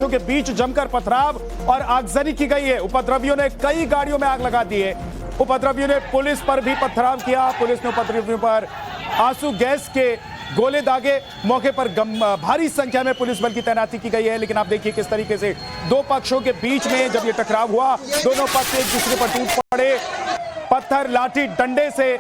के बीच जमकर पथराव और आगजनी की गई है। उपद्रवियों ने कई गाड़ियों में आग लगा दी है। उपद्रवियों ने पुलिस पर भी पथराव किया। पुलिस ने उपद्रवियों पर आंसू गैस के गोले दागे। मौके पर भारी संख्या में पुलिस बल की तैनाती की गई है। लेकिन आप देखिए किस तरीके से दो पक्षों के बीच में जब ये टकराव हुआ, दोनों पक्ष एक दूसरे पर टूट पड़े, पत्थर लाठी डंडे से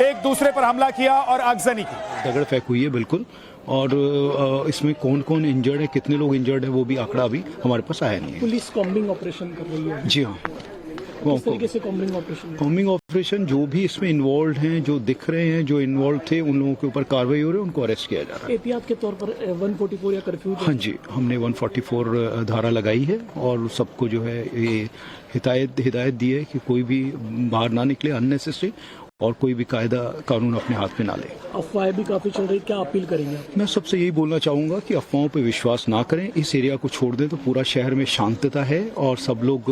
एक दूसरे पर हमला किया और आगजनी की। दगड़ फेंक हुई है बिल्कुल। और इसमें कौन कौन इंजर्ड है, कितने लोग इंजर्ड है, वो भी आंकड़ा अभी हमारे पास आया नहीं है। पुलिस कॉम्बिंग ऑपरेशन कर रही है। जी हाँ, किस तरीके से कॉम्बिंग ऑपरेशन? कॉम्बिंग ऑपरेशन जो भी इसमें इन्वॉल्व हैं, जो दिख रहे हैं, जो इन्वॉल्व थे, उन लोगों के ऊपर कार्रवाई हो रही है, उनको अरेस्ट किया जा रहा है। एहतियात के तौर पर 144 या कर्फ्यू? हाँ जी, हमने 144 धारा लगाई है और सबको जो है ये हिदायत दी है कि कोई भी बाहर ना निकले अननेसेसरी, और कोई भी कायदा कानून अपने हाथ में ना ले। अफवाहें भी काफी चल रही, क्या अपील करेंगे? मैं सबसे यही बोलना चाहूंगा कि अफवाहों पर विश्वास ना करें। इस एरिया को छोड़ दें तो पूरा शहर में शांतता है और सब लोग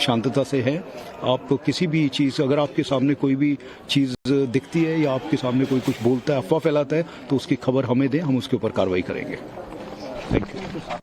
शांतता से हैं। आप किसी भी चीज़, अगर आपके सामने कोई भी चीज़ दिखती है या आपके सामने कोई कुछ बोलता है, अफवाह फैलाता है, तो उसकी खबर हमें दें, हम उसके ऊपर कार्रवाई करेंगे। Thank you.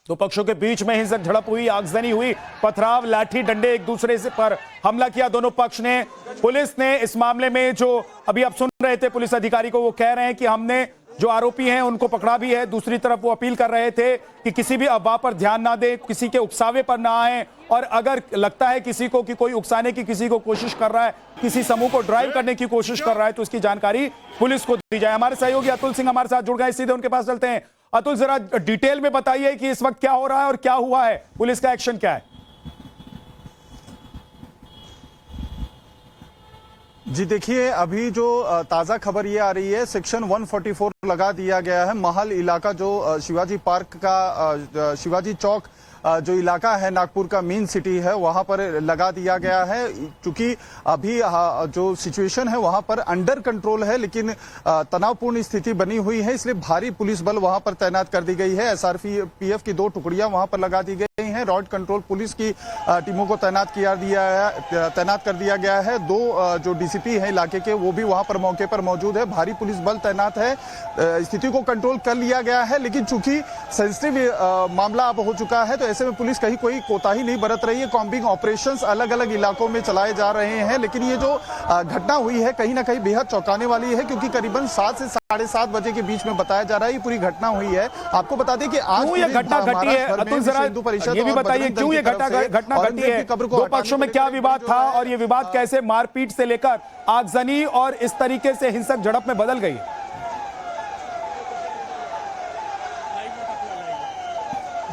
दो पक्षों के बीच में हिंसक झड़प हुई, आगजनी हुई, पथराव, लाठी डंडे एक दूसरे से पर हमला किया दोनों पक्ष ने। पुलिस ने इस मामले में, जो अभी आप सुन रहे थे पुलिस अधिकारी को, वो कह रहे हैं कि हमने जो आरोपी हैं उनको पकड़ा भी है। दूसरी तरफ वो अपील कर रहे थे कि किसी भी अफवाह पर ध्यान ना दें, किसी के उकसावे पर ना आए, और अगर लगता है किसी को कि कोई उकसाने की किसी को कोशिश कर रहा है, किसी समूह को ड्राइव करने की कोशिश कर रहा है, तो उसकी जानकारी पुलिस को दी जाए। हमारे सहयोगी अतुल सिंह हमारे साथ जुड़ गए, सीधे उनके पास चलते हैं। अतुल, जरा डिटेल में बताइए कि इस वक्त क्या हो रहा है और क्या हुआ है, पुलिस का एक्शन क्या है? जी देखिए, अभी जो ताज़ा खबर ये आ रही है, सेक्शन 144 लगा दिया गया है। महल इलाका जो शिवाजी पार्क का शिवाजी चौक जो इलाका है, नागपुर का मेन सिटी है, वहां पर लगा दिया गया है। क्योंकि अभी जो सिचुएशन है वहां पर अंडर कंट्रोल है, लेकिन तनावपूर्ण स्थिति बनी हुई है, इसलिए भारी पुलिस बल वहां पर तैनात कर दी गई है। एसआरपीएफ की 2 टुकड़ियां वहां पर लगा दी गई हैं। रॉड कंट्रोल पुलिस की टीमों को तैनात कर दिया गया है। 2 जो डीसीपी हैं इलाके के, वो भी वहां पर मौके पर मौजूद है। भारी पुलिस बल तैनात है। स्थिति को कंट्रोल कर लिया गया है, लेकिन चूंकि सेंसिटिव मामला अब हो चुका है, तो ऐसे में पुलिस कहीं कोई कोताही नहीं बरत रही है। कॉम्बिंग ऑपरेशंस अलग अलग इलाकों में चलाए जा रहे हैं। लेकिन ये जो घटना हुई है कहीं ना कहीं बेहद चौंकाने वाली है, क्योंकि करीबन 7 से 7:30 बजे के बीच में बताया जा रहा है ये पूरी घटना हुई है। आपको बता दें कि आज ये घटना घटी है, अतुल जरा ये भी बताइए क्यों ये घटना घटी है, दो पक्षों में क्या विवाद था और ये विवाद कैसे मारपीट से लेकर आगजनी और इस तरीके से हिंसक झड़प में बदल गई?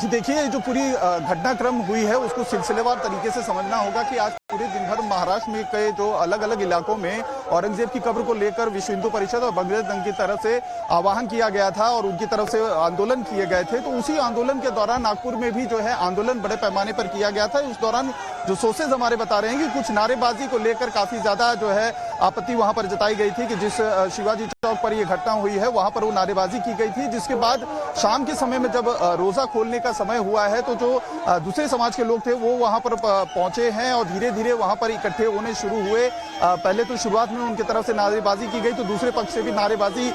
जी देखिए, जो पूरी घटनाक्रम हुई है उसको सिलसिलेवार तरीके से समझना होगा कि आज पूरे दिन भर महाराष्ट्र में कई जो अलग अलग इलाकों में औरंगजेब की कब्र को लेकर विश्व हिंदू परिषद और बंगलादेश दंग की तरफ से आह्वान किया गया था और उनकी तरफ से आंदोलन किए गए थे। तो उसी आंदोलन के दौरान नागपुर में भी जो है आंदोलन बड़े पैमाने पर किया गया था। उस दौरान जो सोर्सेज हमारे बता रहे हैं कि कुछ नारेबाजी को लेकर काफी ज्यादा जो है आपत्ति वहां पर जताई गई थी कि जिस शिवाजी चौक पर यह घटना हुई है वहां पर वो नारेबाजी की गई थी। जिसके बाद शाम के समय में जब रोजा खोलने का समय हुआ है, तो जो दूसरे समाज के लोग थे वो वहां पर पहुंचे हैं और धीरे धीरे वहां पर इकट्ठे होने शुरू हुए। पहले तो शुरुआत में उनकी तरफ से नारेबाजी की गई, तो दूसरे पक्ष से भी नारेबाजी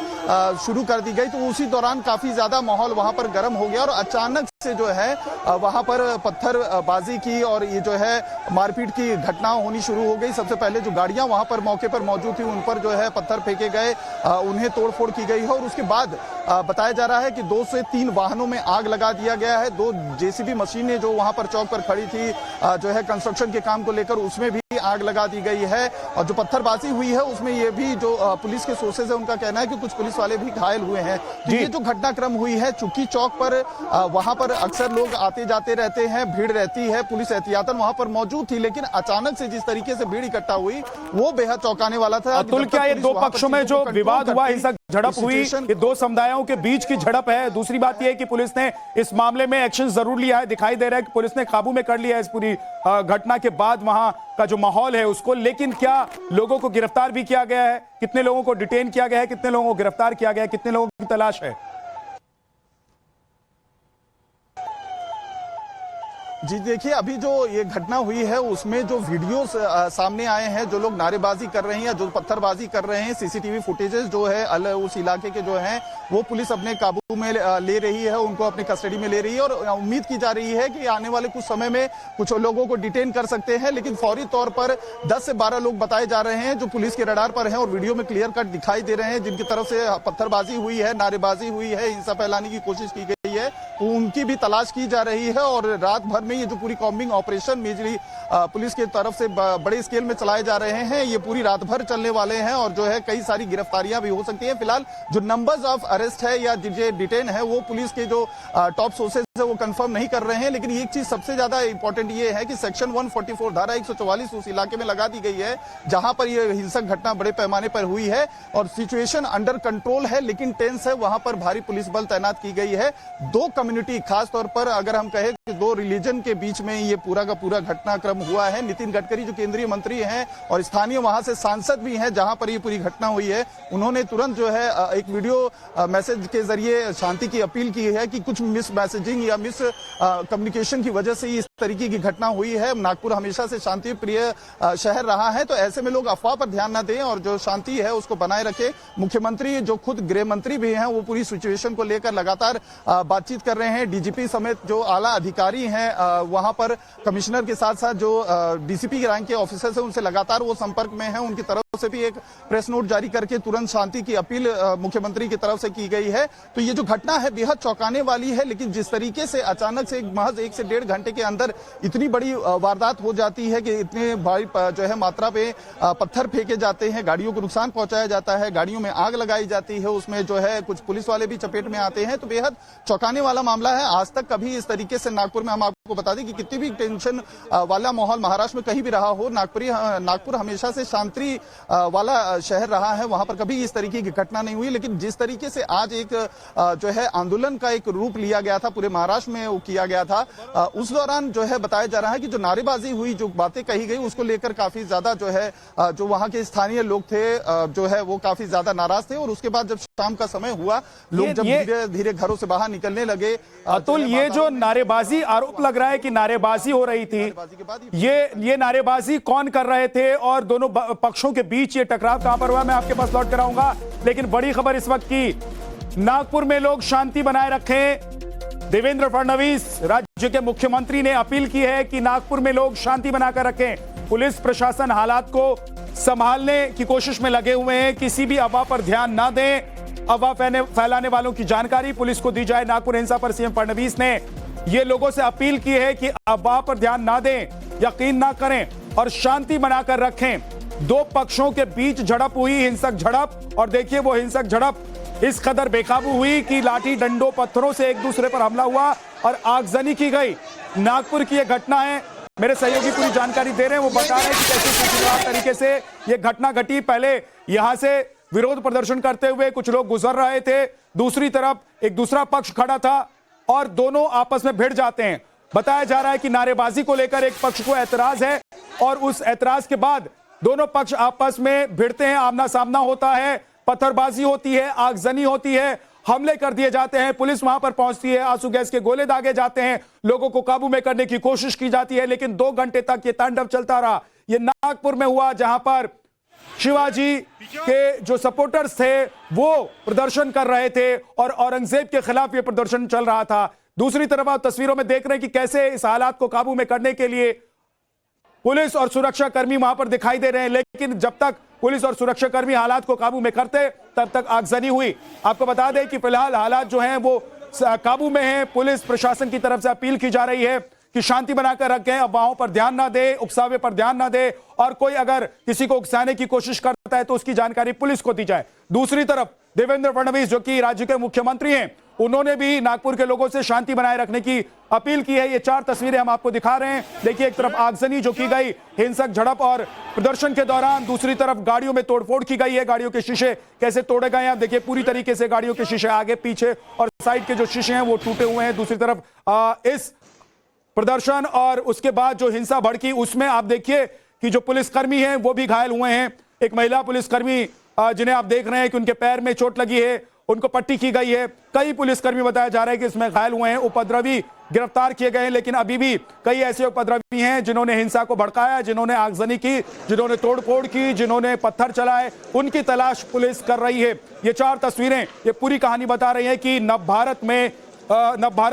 शुरू कर दी गई। तो उसी दौरान काफी ज्यादा माहौल वहां पर गर्म हो गया और अचानक से जो है वहां पर पत्थरबाजी की और ये जो है मारपीट की घटना होनी शुरू हो गई। सबसे पहले जो गाड़ियां वहां पर मौके पर मौजूद थी उन पर जो है पत्थर फेंके गए, उन्हें तोड़फोड़ की गई है और उसके बाद बताया जा रहा है कि 2 से 3 वाहनों में आग लगा दिया गया है। 2 जेसीबी मशीनें जो वहां पर चौक पर खड़ी थी जो है कंस्ट्रक्शन के काम को लेकर, उसमें भी आग लगा दी गई है। और जो पत्थरबाजी हुई है उसमें ये भी जो पुलिस के सोर्सेज है उनका कहना है कि कुछ पुलिस वाले भी घायल हुए हैं। तो ये जो घटनाक्रम हुई है, चूंकि चौक पर वहां पर अक्सर लोग आते जाते रहते हैं, भीड़ रहती है, पुलिस एहतियातन वहां पर मौजूद थी, लेकिन अचानक से जिस तरीके से भीड़ इकट्ठा हुई वो बेहद चौंकाने वाला था। अतुल, क्या ये दो पक्षों में जो विवाद हुआ, हिंसक झड़प हुई, ये 2 समुदायों के बीच की झड़प है? दूसरी बात यह है कि पुलिस ने इस मामले में एक्शन जरूर लिया है, दिखाई दे रहा है कि पुलिस ने काबू में कर लिया है इस पूरी घटना के बाद वहां का जो माहौल है उसको। लेकिन क्या लोगों को गिरफ्तार भी किया गया है? कितने लोगों को डिटेन किया गया है? कितने लोगों को गिरफ्तार किया गया है? कितने लोगों की तलाश है? जी देखिए, अभी जो ये घटना हुई है उसमें जो वीडियोस सामने आए हैं, जो लोग नारेबाजी कर रहे हैं या जो पत्थरबाजी कर रहे हैं, सीसीटीवी फुटेजेस जो है उस इलाके के जो हैं वो पुलिस अपने काबू में ले रही है, उनको अपनी कस्टडी में ले रही है और उम्मीद की जा रही है कि आने वाले कुछ समय में कुछ लोगों को डिटेन कर सकते हैं। लेकिन फौरी तौर पर 10 से 12 लोग बताए जा रहे हैं जो पुलिस के रडार पर हैं और वीडियो में क्लियर कट दिखाई दे रहे हैं, जिनकी तरफ से पत्थरबाजी हुई है, नारेबाजी हुई है, हिंसा फैलाने की कोशिश की गई है, उनकी भी तलाश की जा रही है। और रात भर में ये जो पूरी कॉम्बिंग ऑपरेशन मेजरी पुलिस की तरफ से बड़े स्केल में चलाए जा रहे हैं, ये पूरी रात भर चलने वाले हैं और जो है कई सारी गिरफ्तारियां भी हो सकती हैं। फिलहाल जो नंबर्स ऑफ अरेस्ट है या जो डिटेन है वो पुलिस के जो टॉप सोर्सेज है वो कंफर्म नहीं कर रहे हैं। लेकिन एक चीज सबसे ज्यादा इंपॉर्टेंट ये है कि सेक्शन 144 धारा 144 उस इलाके में लगा दी गई है जहां पर ये हिंसक घटना बड़े पैमाने पर हुई है और सिचुएशन अंडर कंट्रोल है लेकिन टेंस है। वहां पर भारी पुलिस बल तैनात की गई है। दो कम्युनिटी, खासतौर पर अगर हम कहें कि दो रिलीजन के बीच में ये पूरा का पूरा घटनाक्रम हुआ है। नितिन गडकरी जो केंद्रीय मंत्री हैं और स्थानीय वहां से सांसद भी हैं जहां पर ये पूरी घटना हुई है, उन्होंने तुरंत जो है एक वीडियो मैसेज के जरिए शांति की अपील की है कि कुछ मिस मैसेजिंग या मिस कम्युनिकेशन की वजह से इस तरीके की घटना हुई है। नागपुर हमेशा से शांति प्रिय शहर रहा है, तो ऐसे में लोग अफवाह पर ध्यान न दें और जो शांति है उसको बनाए रखें। मुख्यमंत्री जो खुद गृह मंत्री भी हैं वो पूरी सिचुएशन को लेकर लगातार बातचीत कर रहे हैं। डीजीपी समेत जो आला अधिकारी हैं वहां पर कमिश्नर के साथ साथ जो डीसीपी रैंक के ऑफिसर्स हैं उनसे लगातार वो संपर्क में हैं। उनकी तरफ से भी एक प्रेस नोट जारी करके तुरंत शांति की अपील मुख्यमंत्री की तरफ से की गई है। तो ये जो घटना है बेहद चौंकाने वाली है, लेकिन जिस तरीके से अचानक से महज 1 से 1.5 घंटे के अंदर इतनी बड़ी वारदात हो जाती है कि इतने भारी जो है मात्रा पे पत्थर फेंके जाते हैं, गाड़ियों को नुकसान पहुंचाया जाता है, गाड़ियों में आग लगाई जाती है, उसमें जो है कुछ पुलिस वाले भी चपेट में आते हैं, तो बेहद चौंकाने वाला मामला है। आज तक कभी इस तरीके से नागपुर में, हम आपको बता दें कि कितनी भी टेंशन वाला माहौल महाराष्ट्र में कहीं भी रहा हो, नागपुर हमेशा से शांति वाला शहर रहा है, वहां पर कभी इस तरीके की घटना नहीं हुई। लेकिन जिस तरीके से आज एक जो है आंदोलन का एक रूप लिया गया था, पूरे महाराष्ट्र में वो किया गया था, उस दौरान जो है बताया जा रहा है कि जो नारेबाजी हुई, जो बातें कही गई, उसको लेकर काफी ज्यादा जो है जो वहां के स्थानीय लोग थे जो है वो काफी ज्यादा नाराज थे। और उसके बाद जब शाम का समय हुआ, लोग जब धीरे धीरे घरों से बाहर निकलने लगे। अतुल, ये जो नारेबाजी आरोप लग रहा है कि नारेबाजी हो रही थी, ये नारेबाजी कौन कर रहे थे और दोनों पक्षों के बीच ये टकराव कहां पर हुआ, मैं आपके पास लौट कर आऊंगा। लेकिन बड़ी खबर इस वक्त की, नागपुर में लोग शांति बनाए रखें। देवेंद्र फडणवीस राज्य के मुख्यमंत्री ने अपील की है कि नागपुर में लोग शांति बनाकर रखें। पुलिस प्रशासन हालात को संभालने की कोशिश में लगे हुए हैं, किसी भी अफवाह पर ध्यान ना दें। अफवाह फैलाने वालों की जानकारी पुलिस को दी जाए। नागपुर हिंसा पर सीएम फडणवीस ने ये लोगों से अपील की है कि अफवाह पर ध्यान ना दें, यकीन ना करें और शांति बनाकर रखें। दो पक्षों के बीच झड़प हुई, हिंसक झड़प, और देखिए वो हिंसक झड़प इस कदर बेकाबू हुई कि लाठी डंडों पत्थरों से एक दूसरे पर हमला हुआ और आगजनी की गई। नागपुर की यह घटना है, मेरे सहयोगी पूरी जानकारी दे रहे हैं, वो बता रहे हैं कि कैसे सिलसिलेवार तरीके से यह घटना घटी। पहले यहां से विरोध प्रदर्शन करते हुए कुछ लोग गुजर रहे थे, दूसरी तरफ एक दूसरा पक्ष खड़ा था और दोनों आपस में भिड़ जाते हैं। बताया जा रहा है कि नारेबाजी को लेकर एक पक्ष को ऐतराज है और उस ऐतराज के बाद दोनों पक्ष आपस में भिड़ते हैं, आमना सामना होता है, पत्थरबाजी होती है, आगजनी होती है, हमले कर दिए जाते हैं, पुलिस वहां पर पहुंचती है, आंसू गैस के गोले दागे जाते हैं, लोगों को काबू में करने की कोशिश की जाती है। लेकिन 2 घंटे तक ये तांडव चलता रहा। ये नागपुर में हुआ जहां पर शिवाजी के जो सपोर्टर्स थे वो प्रदर्शन कर रहे थे और औरंगजेब के खिलाफ ये प्रदर्शन चल रहा था। दूसरी तरफ आप तस्वीरों में देख रहे हैं कि कैसे इस हालात को काबू में करने के लिए पुलिस और सुरक्षा कर्मी वहां पर दिखाई दे रहे हैं। लेकिन जब तक पुलिस और सुरक्षा कर्मी हालात को काबू में करते तब तक आगजनी हुई। आपको बता दें कि फिलहाल हालात जो हैं वो काबू में हैं। पुलिस प्रशासन की तरफ से अपील की जा रही है कि शांति बनाकर रखें, अफवाहों पर ध्यान ना दे, उकसावे पर ध्यान ना दे, और कोई अगर किसी को उकसाने की कोशिश करता है तो उसकी जानकारी पुलिस को दी जाए। दूसरी तरफ देवेंद्र फडणवीस जो कि राज्य के मुख्यमंत्री हैं, उन्होंने भी नागपुर के लोगों से शांति बनाए रखने की अपील की है। ये 4 तस्वीरें हम आपको दिखा रहे हैं। देखिए, एक तरफ आगजनी जो की गई, हिंसक झड़प और प्रदर्शन के दौरान, दूसरी तरफ गाड़ियों में तोड़फोड़ की गई है, गाड़ियों के शीशे कैसे तोड़े गए हैं। देखिए पूरी तरीके से गाड़ियों के शीशे आगे पीछे और साइड के जो शीशे हैं वो टूटे हुए हैं। दूसरी तरफ इस प्रदर्शन और उसके बाद जो हिंसा भड़की उसमें आप देखिए कि जो पुलिसकर्मी हैं वो भी घायल हुए हैं। एक महिला पुलिसकर्मी जिन्हें आप देख रहे हैं कि उनके पैर में चोट लगी है, उनको पट्टी की गई है। कई पुलिसकर्मी बताया जा रहा है कि इसमें घायल हुए हैं, उपद्रवी गिरफ्तार किए गए हैं, लेकिन अभी भी कई ऐसे उपद्रवी हैं जिन्होंने हिंसा को भड़काया, जिन्होंने आगजनी की, जिन्होंने तोड़फोड़ की, जिन्होंने पत्थर चलाए, उनकी तलाश पुलिस कर रही है। ये 4 तस्वीरें ये पूरी कहानी बता रही हैं कि नवभारत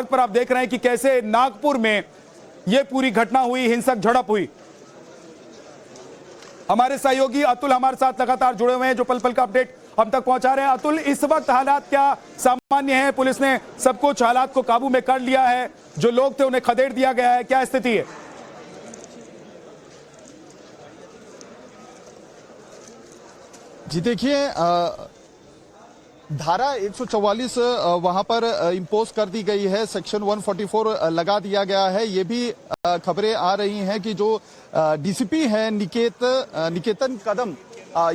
पर आप देख रहे हैं कि कैसे नागपुर में ये पूरी घटना हुई, हिंसक झड़प हुई। हमारे सहयोगी अतुल हमारे साथ लगातार जुड़े हुए हैं, जो पल पल का अपडेट हम तक पहुंचा रहे हैं। अतुल, इस वक्त हालात क्या सामान्य हैं? पुलिस ने सब कुछ हालात को काबू में कर लिया है, जो लोग थे उन्हें खदेड़ दिया गया है, क्या स्थिति है? जी देखिए, धारा 144 वहां पर इम्पोज कर दी गई है, सेक्शन 144 लगा दिया गया है। ये भी खबरें आ रही हैं कि जो डीसीपी हैं निकेतन कदम,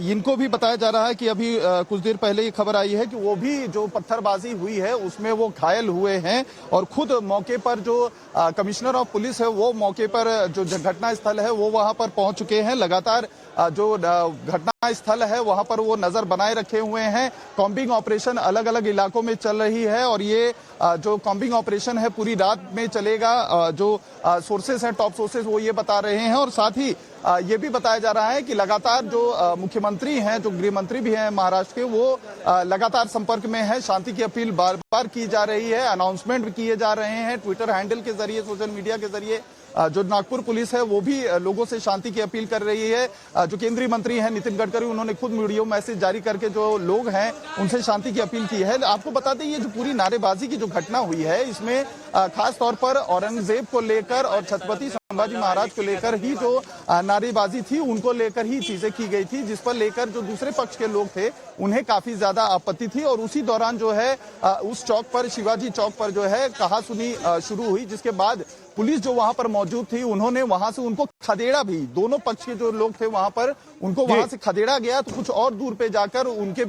इनको भी बताया जा रहा है कि अभी कुछ देर पहले ये खबर आई है कि वो भी जो पत्थरबाजी हुई है उसमें वो घायल हुए हैं, और खुद मौके पर जो कमिश्नर ऑफ पुलिस है वो मौके पर जो घटना स्थल है वो वहां पर पहुंच चुके हैं। लगातार जो घटना स्थल है वहां पर वो नजर बनाए रखे हुए हैं। कॉम्बिंग ऑपरेशन अलग अलग इलाकों में चल रही है, और ये जो कॉम्बिंग ऑपरेशन है पूरी रात में चलेगा। जो सोर्सेस हैं, टॉप सोर्सेस, वो ये बता रहे हैं। और साथ ही ये भी बताया जा रहा है कि लगातार जो मुख्यमंत्री हैं, जो गृह मंत्री भी हैं महाराष्ट्र के, वो लगातार संपर्क में है। शांति की अपील बार बार की जा रही है, अनाउंसमेंट भी किए जा रहे हैं ट्विटर हैंडल के जरिए, सोशल मीडिया के जरिए। जो नागपुर पुलिस है वो भी लोगों से शांति की अपील कर रही है। जो केंद्रीय मंत्री हैं नितिन गडकरी, उन्होंने खुद वीडियो मैसेज जारी करके जो लोग हैं उनसे शांति की अपील की है। आपको बता दें, ये जो पूरी नारेबाजी की जो घटना हुई है, इसमें खास तौर पर औरंगजेब को लेकर और छत्रपति संभाजी महाराज को लेकर ही जो नारेबाजी थी, उनको लेकर ही चीजें की गई थी, जिस पर लेकर जो दूसरे पक्ष के लोग थे उन्हें काफी ज्यादा आपत्ति थी। और उसी दौरान जो है उस चौक पर, शिवाजी चौक पर जो है कहासुनी शुरू हुई, जिसके बाद पुलिस जो वहां पर मौजूद थी उन्होंने वहां से उनको खदेड़ा भी। दोनों पक्ष के जो लोग थे वहां पर, उनको वहां से खदेड़ा गया, तो कुछ और दूर पे जाकर उनके